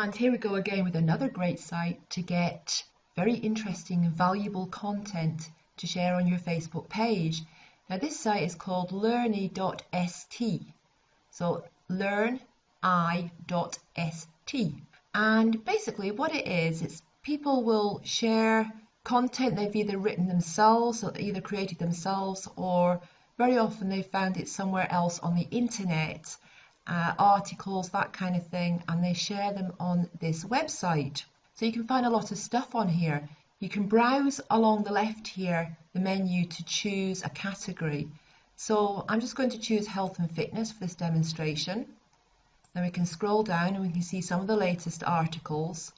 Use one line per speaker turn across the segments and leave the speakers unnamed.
And here we go again with another great site to get very interesting and valuable content to share on your Facebook page. Now this site is called learny.st. So learni.st. And basically what it is people will share content they've either written themselves or either created themselves, or very often they've found it somewhere else on the internet, articles, that kind of thing, and they share them on this website. So you can find a lot of stuff on here. You can browse along the left here, the menu, to choose a category. So I'm just going to choose health and fitness for this demonstration. Then we can scroll down and we can see some of the latest articles.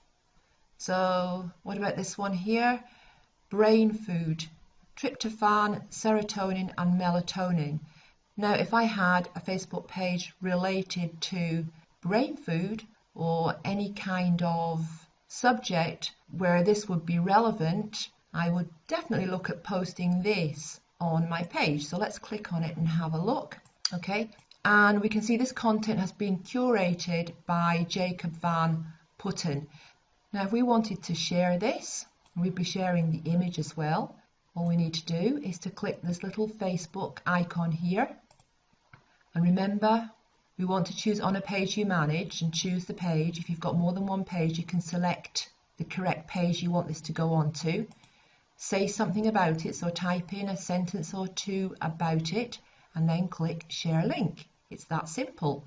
So what about this one here? Brain food, tryptophan, serotonin and melatonin. Now if I had a Facebook page related to brain food or any kind of subject where this would be relevant, I would definitely look at posting this on my page. So let's click on it and have a look. Okay, and we can see this content has been curated by Jacob Van Putten. Now if we wanted to share this, we'd be sharing the image as well. All we need to do is to click this little Facebook icon here. And remember, we want to choose on a page you manage and choose the page. If you've got more than one page, you can select the correct page you want this to go on to. Say something about it, so type in a sentence or two about it and then click share link. It's that simple.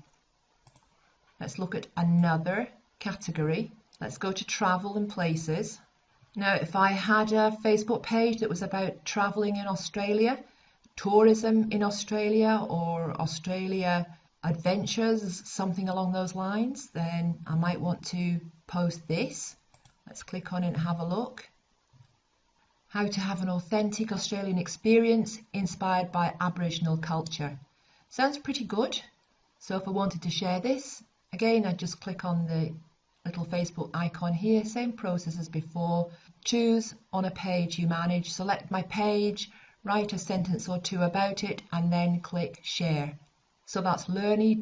Let's look at another category. Let's go to travel and places. Now if I had a Facebook page that was about travelling in Australia, tourism in Australia, or Australia adventures, something along those lines, then I might want to post this. Let's click on it and have a look. How to have an authentic Australian experience inspired by Aboriginal culture. Sounds pretty good. So if I wanted to share this, again I'd just click on the little Facebook icon here, same process as before. Choose on a page you manage, select my page, write a sentence or two about it and then click share. So that's learny.st.